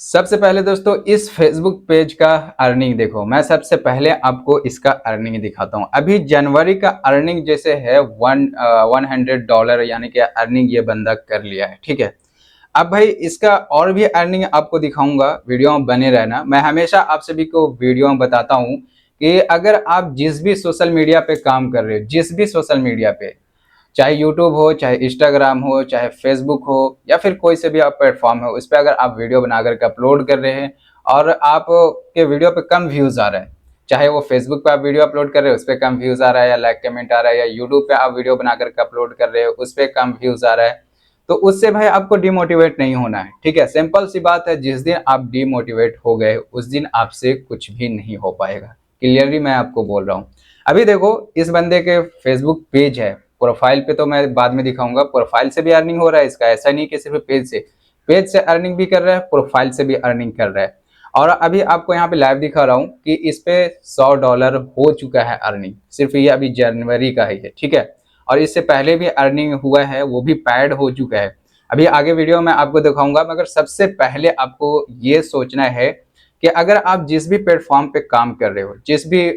सबसे पहले दोस्तों इस फेसबुक पेज का अर्निंग देखो। मैं सबसे पहले आपको इसका अर्निंग दिखाता हूँ। अभी जनवरी का अर्निंग जैसे है $100 यानी कि अर्निंग ये बंदा कर लिया है। ठीक है, अब भाई इसका और भी अर्निंग आपको दिखाऊंगा, वीडियो में बने रहना। मैं हमेशा आप सभी को वीडियो में बताता हूँ कि अगर आप जिस भी सोशल मीडिया पे काम कर रहे हो, जिस भी सोशल मीडिया पे, चाहे यूट्यूब हो, चाहे इंस्टाग्राम हो, चाहे फेसबुक हो, या फिर कोई से भी आप प्लेटफॉर्म हो, उस पर अगर आप वीडियो बना करके अपलोड कर रहे हैं और आपके वीडियो पे कम व्यूज आ रहा है, चाहे वो फेसबुक पे आप वीडियो अपलोड कर रहे हो उस पर कम व्यूज आ रहा है, या लाइक कमेंट आ रहा है, या यूट्यूब पे आप वीडियो बना करके अपलोड कर रहे हो उस पर कम व्यूज आ रहा है, तो उससे भाई आपको डिमोटिवेट नहीं होना है। ठीक है, सिंपल सी बात है, जिस दिन आप डिमोटिवेट हो गए उस दिन आपसे कुछ भी नहीं हो पाएगा। क्लियरली मैं आपको बोल रहा हूँ। अभी देखो इस बंदे के फेसबुक पेज है, प्रोफाइल पे तो मैं बाद में दिखाऊंगा, प्रोफाइल से भी अर्निंग हो रहा है इसका। ऐसा नहीं कि सिर्फ पेज से अर्निंग भी कर रहा है, प्रोफाइल से भी अर्निंग कर रहा है। और अभी आपको यहाँ पे लाइव दिखा रहा हूँ कि इस पे $100 हो चुका है अर्निंग, सिर्फ ये अभी जनवरी का ही है। ठीक है, और इससे पहले भी अर्निंग हुआ है, वो भी पैड हो चुका है। अभी आगे वीडियो में आपको दिखाऊंगा, मगर सबसे पहले आपको ये सोचना है कि अगर आप जिस भी प्लेटफॉर्म पे काम कर रहे हो, जिस भी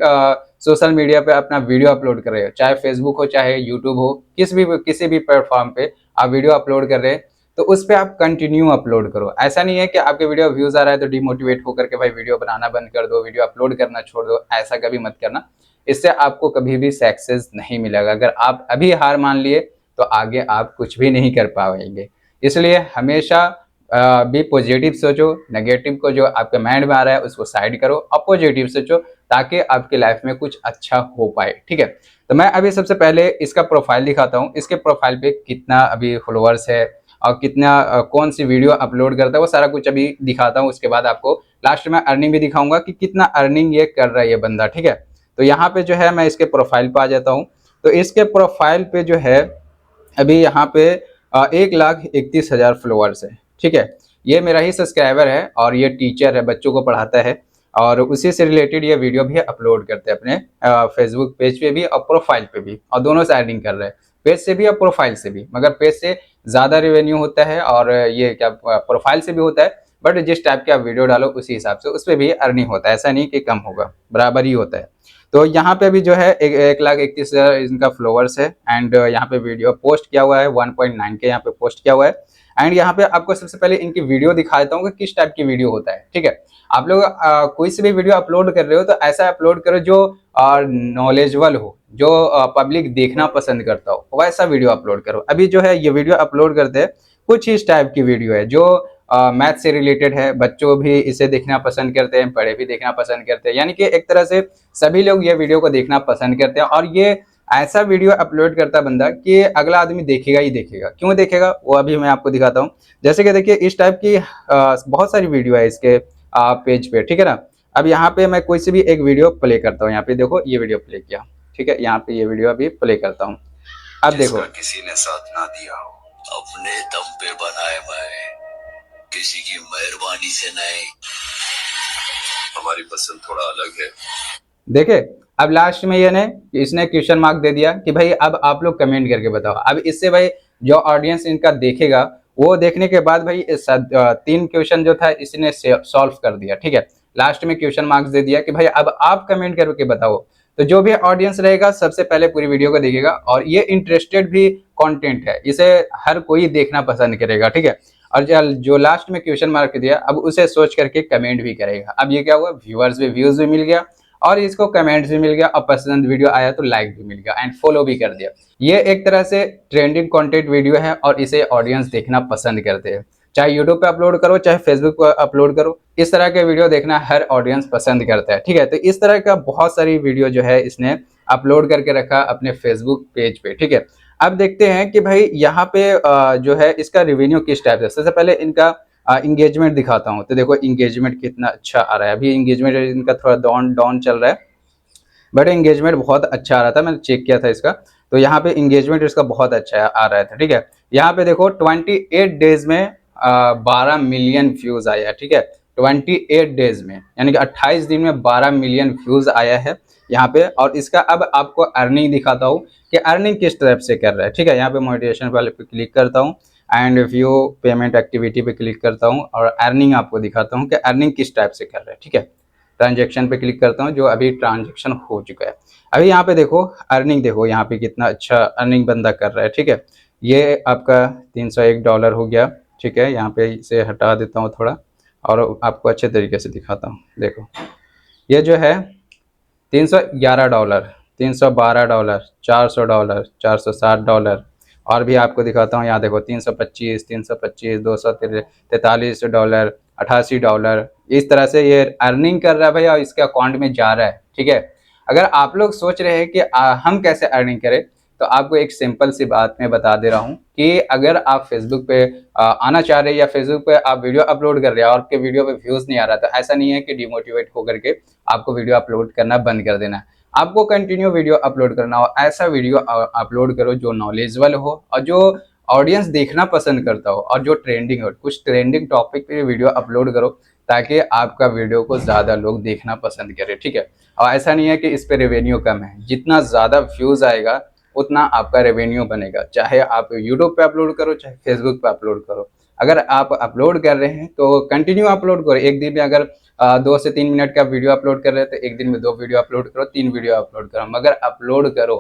सोशल मीडिया पे अपना वीडियो अपलोड कर रहे हो, चाहे फेसबुक हो, चाहे यूट्यूब हो, किसी भी प्लेटफॉर्म पे आप वीडियो अपलोड कर रहे हैं, तो उस पर आप कंटिन्यू अपलोड करो। ऐसा नहीं है कि आपके वीडियो व्यूज आ रहा है तो डिमोटिवेट होकर के भाई वीडियो बनाना बंद कर दो, वीडियो अपलोड करना छोड़ दो। ऐसा कभी मत करना, इससे आपको कभी भी सक्सेस नहीं मिलेगा। अगर आप अभी हार मान लिए तो आगे आप कुछ भी नहीं कर पाएंगे। इसलिए हमेशा भी पॉजिटिव सोचो, नेगेटिव को जो आपके माइंड में आ रहा है उसको साइड करो, और पॉजिटिव सोचो ताकि आपकी लाइफ में कुछ अच्छा हो पाए। ठीक है, तो मैं अभी सबसे पहले इसका प्रोफाइल दिखाता हूँ। इसके प्रोफाइल पे कितना अभी फॉलोअर्स है और कितना कौन सी वीडियो अपलोड करता है, वो सारा कुछ अभी दिखाता हूँ। उसके बाद आपको लास्ट में अर्निंग भी दिखाऊंगा कि कितना अर्निंग ये कर रहा है ये बंदा। ठीक है, तो यहाँ पे जो है मैं इसके प्रोफाइल पे आ जाता हूँ। तो इसके प्रोफाइल पे जो है अभी यहाँ पे 1,31,000 फॉलोअर्स है। ठीक है, ये मेरा ही सब्सक्राइबर है और ये टीचर है, बच्चों को पढ़ाता है, और उसी से रिलेटेड ये वीडियो भी अपलोड करते हैं अपने फेसबुक पेज पे भी और प्रोफाइल पे भी, और दोनों से अर्निंग कर रहे हैं, पेज से भी और प्रोफाइल से भी। मगर पेज से ज़्यादा रेवेन्यू होता है और ये क्या प्रोफाइल से भी होता है, बट जिस टाइप के आप वीडियो डालो उसी हिसाब से उस पर भी अर्निंग होता है। ऐसा नहीं कि कम होगा, बराबर ही होता है। तो यहाँ पे भी जो है 1,31,000 इनका फॉलोअर्स है, एंड यहाँ पे वीडियो पोस्ट किया हुआ है 1.9 के यहाँ पे पोस्ट किया हुआ है। एंड यहाँ पे आपको सबसे पहले इनकी वीडियो दिखा देता हूँ कि किस टाइप की वीडियो होता है। ठीक है, आप लोग कोई से भी वीडियो अपलोड कर रहे हो तो ऐसा अपलोड करो जो नॉलेजेबल हो, जो पब्लिक देखना पसंद करता हो, वैसा वीडियो अपलोड करो। अभी जो है ये वीडियो अपलोड करते हैं कुछ इस टाइप की वीडियो है जो मैथ से रिलेटेड है, बच्चों भी इसे देखना पसंद करते हैं, बड़े भी देखना पसंद करते हैं, यानी कि एक तरह से सभी लोग ये वीडियो को देखना पसंद करते हैं। और ये ऐसा वीडियो अपलोड करता है बंदा कि अगला आदमी देखेगा ही देखेगा। क्यों देखेगा वो अभी मैं आपको दिखाता हूँ। जैसे कि देखिए इस टाइप की बहुत सारी वीडियो है इसके पेज पे। ठीक है ना, अब यहाँ पे मैं कोई सी भी एक वीडियो प्ले करता हूँ। यहाँ पे देखो ये वीडियो प्ले किया। ठीक है, यहाँ पे ये वीडियो अभी प्ले करता हूँ। अब देखो, किसी ने साथ ना दिया हो, अपने दम पे बनाए मैं, किसी की मेहरबानी से नहीं, हमारी पसंद थोड़ा अलग है। देखे अब लास्ट में ये ने इसने क्वेश्चन मार्क दे दिया कि भाई अब आप लोग कमेंट करके बताओ। अब इससे भाई जो ऑडियंस इनका देखेगा वो देखने के बाद भाई 3 क्वेश्चन जो था इसने सॉल्व कर दिया। ठीक है, लास्ट में क्वेश्चन मार्क्स दे दिया कि भाई अब आप कमेंट करके बताओ। तो जो भी ऑडियंस रहेगा सबसे पहले पूरी वीडियो को देखेगा, और ये इंटरेस्टेड भी कंटेंट है, इसे हर कोई देखना पसंद करेगा। ठीक है, और जो लास्ट में क्वेश्चन मार्क दिया अब उसे सोच करके कमेंट भी करेगा। अब ये क्या हुआ, व्यूअर्स भी व्यूज भी मिल गया और इसको कमेंट्स भी मिल गया, और पसंद वीडियो आया तो लाइक भी मिल गया एंड फॉलो भी कर दिया। ये एक तरह से ट्रेंडिंग कंटेंट वीडियो है और इसे ऑडियंस देखना पसंद करते हैं। चाहे यूट्यूब पे अपलोड करो चाहे फेसबुक पे अपलोड करो, इस तरह के वीडियो देखना हर ऑडियंस पसंद करता है। ठीक है, तो इस तरह का बहुत सारी वीडियो जो है इसने अपलोड करके रखा अपने फेसबुक पेज पे। ठीक है, अब देखते हैं कि भाई यहाँ पे जो है इसका रेवेन्यू किस टाइप से। सबसे पहले इनका इंगेजमेंट दिखाता हूँ। तो देखो इंगेजमेंट कितना अच्छा आ रहा है। अभी इंगेजमेंट इनका थोड़ा डाउन चल रहा है, बट इंगेजमेंट बहुत अच्छा आ रहा था, मैंने चेक किया था इसका। तो यहाँ पे इंगेजमेंट इसका बहुत अच्छा आ रहा था। ठीक है, यहाँ पे देखो 28 डेज में 12 मिलियन व्यूज आया है। ठीक है, 28 डेज में यानी कि 28 दिन में 12 मिलियन व्यूज आया है यहाँ पे। और इसका अब आपको अर्निंग दिखाता हूँ कि अर्निंग किस तरह से कर रहा है। ठीक है, यहाँ पे मोटिवेशन वाले पे क्लिक करता हूँ एंड व्यू पेमेंट एक्टिविटी पे क्लिक करता हूँ और अर्निंग आपको दिखाता हूँ कि अर्निंग किस टाइप से कर रहा है। ठीक है, ट्रांजेक्शन पे क्लिक करता हूँ, जो अभी ट्रांजेक्शन हो चुका है। अभी यहाँ पे देखो अर्निंग, देखो यहाँ पे कितना अच्छा अर्निंग बंदा कर रहा है। ठीक है, ये आपका $301 हो गया। ठीक है, यहाँ पे इसे हटा देता हूँ थोड़ा और आपको अच्छे तरीके से दिखाता हूँ। देखो ये जो है $311, $312, $400, $460, और भी आपको दिखाता हूँ। यहाँ देखो 325, 325, $243, $88, इस तरह से ये अर्निंग कर रहा है भाई और इसके अकाउंट में जा रहा है। ठीक है, अगर आप लोग सोच रहे हैं कि हम कैसे अर्निंग करें, तो आपको एक सिंपल सी बात मैं बता दे रहा हूँ कि अगर आप फेसबुक पे आना चाह रहे हैं या फेसबुक पे आप वीडियो अपलोड कर रहे हैं और आपके वीडियो पे व्यूज नहीं आ रहा, तो ऐसा नहीं है कि डिमोटिवेट होकर के आपको वीडियो अपलोड करना बंद कर देना है। आपको कंटिन्यू वीडियो अपलोड करना हो, ऐसा वीडियो अपलोड करो जो नॉलेजेबल हो और जो ऑडियंस देखना पसंद करता हो और जो ट्रेंडिंग हो। कुछ ट्रेंडिंग टॉपिक पे वीडियो अपलोड करो ताकि आपका वीडियो को ज़्यादा लोग देखना पसंद करें। ठीक है, और ऐसा नहीं है कि इस पे रेवेन्यू कम है, जितना ज़्यादा व्यूज़ आएगा उतना आपका रेवेन्यू बनेगा। चाहे आप यूट्यूब पे अपलोड करो, चाहे फेसबुक पे अपलोड करो। अगर आप अपलोड कर रहे हैं तो कंटिन्यू अपलोड करो। एक दिन में अगर 2 से 3 मिनट का वीडियो अपलोड कर रहे हैं तो एक दिन में 2 वीडियो अपलोड करो, 3 वीडियो अपलोड करो, मगर अपलोड करो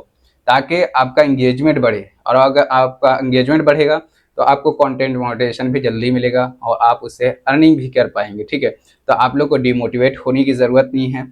ताकि आपका इंगेजमेंट बढ़े। और अगर आपका इंगेजमेंट बढ़ेगा तो आपको कंटेंट मोनेटाइजेशन भी जल्दी मिलेगा और आप उससे अर्निंग भी कर पाएंगे। ठीक है, तो आप लोग को डिमोटिवेट होने की ज़रूरत नहीं है।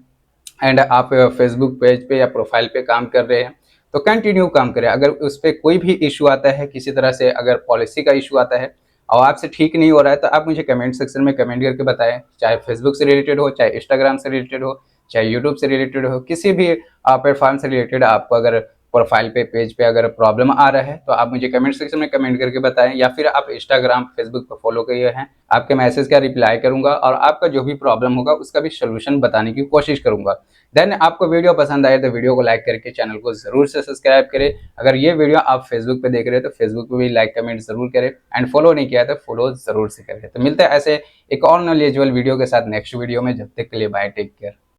एंड आप फेसबुक पेज पे या प्रोफाइल पे काम कर रहे हैं तो कंटिन्यू काम करें। अगर उस पर कोई भी इशू आता है, किसी तरह से अगर पॉलिसी का इशू आता है और आपसे ठीक नहीं हो रहा है, तो आप मुझे कमेंट सेक्शन में कमेंट करके बताएं। चाहे फेसबुक से रिलेटेड हो, चाहे इंस्टाग्राम से रिलेटेड हो, चाहे यूट्यूब से रिलेटेड हो, किसी भी प्लेटफॉर्म से रिलेटेड आपको अगर प्रोफाइल पे पेज पे अगर प्रॉब्लम आ रहा है तो आप मुझे कमेंट सेक्शन में कमेंट करके बताएं, या फिर आप इंस्टाग्राम फेसबुक पर फॉलो किए हैं, आपके मैसेज का रिप्लाई करूंगा और आपका जो भी प्रॉब्लम होगा उसका भी सोल्यूशन बताने की कोशिश करूंगा। देन आपको वीडियो पसंद आए तो वीडियो को लाइक करके चैनल को जरूर से सब्सक्राइब करें। अगर ये वीडियो आप फेसबुक पे देख रहे हैं तो फेसबुक पे भी लाइक कमेंट जरूर करें, एंड फॉलो नहीं किया तो फॉलो जरूर से करें। तो मिलते हैं ऐसे एक और नॉलेजेबल वीडियो के साथ नेक्स्ट वीडियो में। जब तक के लिए बाय, टेक केयर।